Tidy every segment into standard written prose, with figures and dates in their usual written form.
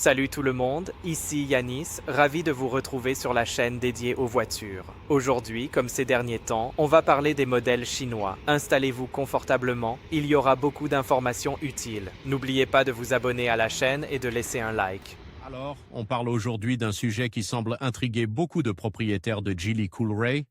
Salut tout le monde, ici Yanis, ravi de vous retrouver sur la chaîne dédiée aux voitures. Aujourd'hui, comme ces derniers temps, on va parler des modèles chinois. Installez-vous confortablement, il y aura beaucoup d'informations utiles. N'oubliez pas de vous abonner à la chaîne et de laisser un like. Alors, on parle aujourd'hui d'un sujet qui semble intriguer beaucoup de propriétaires de Geely Coolray,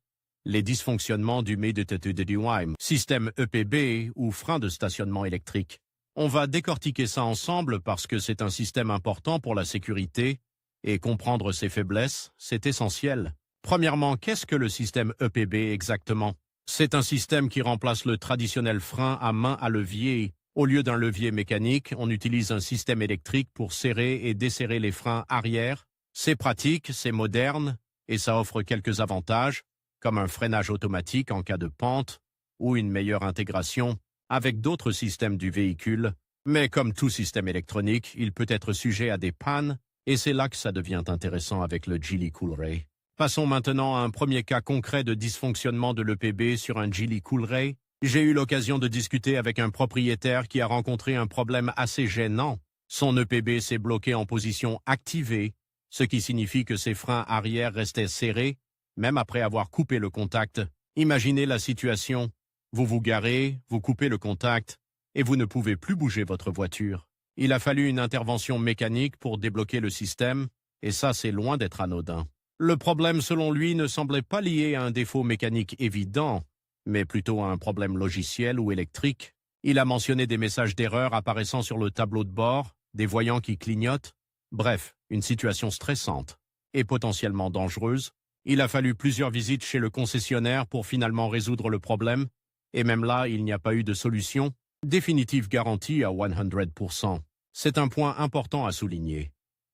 les dysfonctionnements du Midtutudwime, système EPB ou frein de stationnement électrique. On va décortiquer ça ensemble parce que c'est un système important pour la sécurité et comprendre ses faiblesses, c'est essentiel. Premièrement, qu'est-ce que le système EPB exactement? C'est un système qui remplace le traditionnel frein à main à levier. Au lieu d'un levier mécanique, on utilise un système électrique pour serrer et desserrer les freins arrière. C'est pratique, c'est moderne et ça offre quelques avantages, comme un freinage automatique en cas de pente ou une meilleure intégration avec d'autres systèmes du véhicule. Mais comme tout système électronique, il peut être sujet à des pannes et c'est là que ça devient intéressant avec le Geely Coolray. Passons maintenant à un premier cas concret de dysfonctionnement de l'EPB sur un Geely Coolray. J'ai eu l'occasion de discuter avec un propriétaire qui a rencontré un problème assez gênant. Son EPB s'est bloqué en position activée, ce qui signifie que ses freins arrière restaient serrés, même après avoir coupé le contact. Imaginez la situation. Vous vous garez, vous coupez le contact, et vous ne pouvez plus bouger votre voiture. Il a fallu une intervention mécanique pour débloquer le système, et ça c'est loin d'être anodin. Le problème selon lui ne semblait pas lié à un défaut mécanique évident, mais plutôt à un problème logiciel ou électrique. Il a mentionné des messages d'erreur apparaissant sur le tableau de bord, des voyants qui clignotent. Bref, une situation stressante et potentiellement dangereuse. Il a fallu plusieurs visites chez le concessionnaire pour finalement résoudre le problème, et même là, il n'y a pas eu de solution définitive garantie à 100%. C'est un point important à souligner.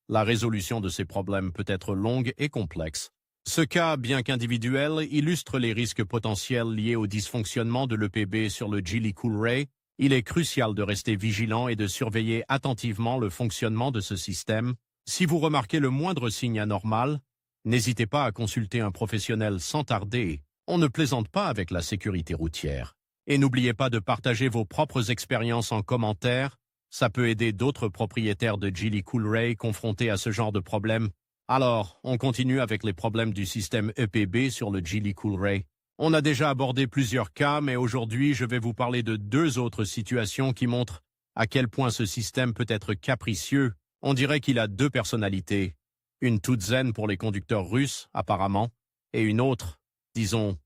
La résolution de ces problèmes peut être longue et complexe. Ce cas, bien qu'individuel, illustre les risques potentiels liés au dysfonctionnement de l'EPB sur le Geely Coolray. Il est crucial de rester vigilant et de surveiller attentivement le fonctionnement de ce système. Si vous remarquez le moindre signe anormal, n'hésitez pas à consulter un professionnel sans tarder. On ne plaisante pas avec la sécurité routière. Et n'oubliez pas de partager vos propres expériences en commentaire. Ça peut aider d'autres propriétaires de Geely Coolray confrontés à ce genre de problème. Alors, on continue avec les problèmes du système EPB sur le Geely Coolray. On a déjà abordé plusieurs cas, mais aujourd'hui, je vais vous parler de deux autres situations qui montrent à quel point ce système peut être capricieux. On dirait qu'il a deux personnalités. Une toute zen pour les conducteurs russes, apparemment, et une autre, disons,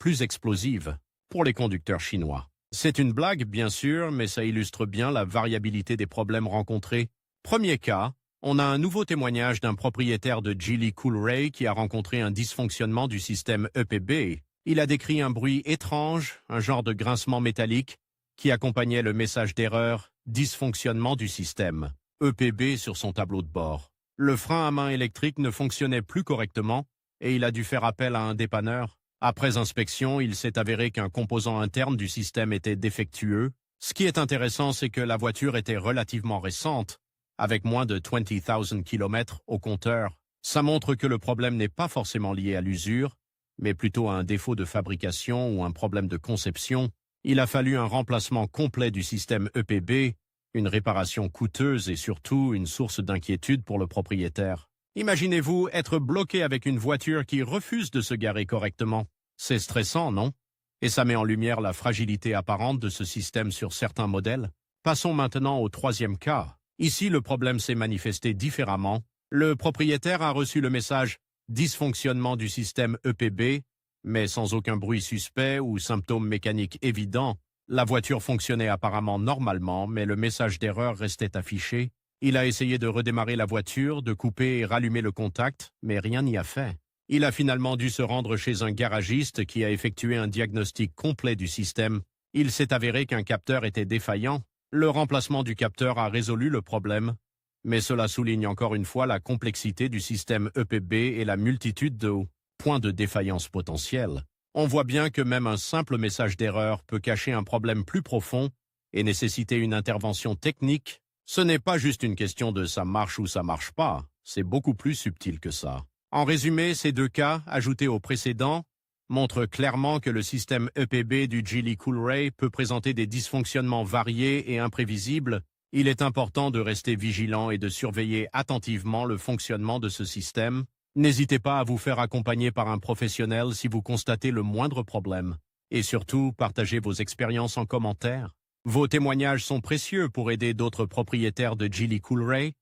plus explosive pour les conducteurs chinois. C'est une blague, bien sûr, mais ça illustre bien la variabilité des problèmes rencontrés. Premier cas, on a un nouveau témoignage d'un propriétaire de Geely Coolray qui a rencontré un dysfonctionnement du système EPB. Il a décrit un bruit étrange, un genre de grincement métallique, qui accompagnait le message d'erreur « Dysfonctionnement du système » EPB sur son tableau de bord. Le frein à main électrique ne fonctionnait plus correctement et il a dû faire appel à un dépanneur. Après inspection, il s'est avéré qu'un composant interne du système était défectueux. Ce qui est intéressant, c'est que la voiture était relativement récente, avec moins de 20 000 km au compteur. Ça montre que le problème n'est pas forcément lié à l'usure, mais plutôt à un défaut de fabrication ou un problème de conception. Il a fallu un remplacement complet du système EPB, une réparation coûteuse et surtout une source d'inquiétude pour le propriétaire. Imaginez-vous être bloqué avec une voiture qui refuse de se garer correctement. C'est stressant, non? Et ça met en lumière la fragilité apparente de ce système sur certains modèles. Passons maintenant au troisième cas. Ici, le problème s'est manifesté différemment. Le propriétaire a reçu le message « Dysfonctionnement du système EPB », mais sans aucun bruit suspect ou symptômes mécaniques évidents. La voiture fonctionnait apparemment normalement, mais le message d'erreur restait affiché. Il a essayé de redémarrer la voiture, de couper et rallumer le contact, mais rien n'y a fait. Il a finalement dû se rendre chez un garagiste qui a effectué un diagnostic complet du système. Il s'est avéré qu'un capteur était défaillant. Le remplacement du capteur a résolu le problème, mais cela souligne encore une fois la complexité du système EPB et la multitude de points de défaillance potentiels. On voit bien que même un simple message d'erreur peut cacher un problème plus profond et nécessiter une intervention technique. Ce n'est pas juste une question de ça marche ou ça marche pas, c'est beaucoup plus subtil que ça. En résumé, ces deux cas, ajoutés aux précédents, montrent clairement que le système EPB du Geely Coolray peut présenter des dysfonctionnements variés et imprévisibles. Il est important de rester vigilant et de surveiller attentivement le fonctionnement de ce système. N'hésitez pas à vous faire accompagner par un professionnel si vous constatez le moindre problème. Et surtout, partagez vos expériences en commentaire. Vos témoignages sont précieux pour aider d'autres propriétaires de Geely Coolray.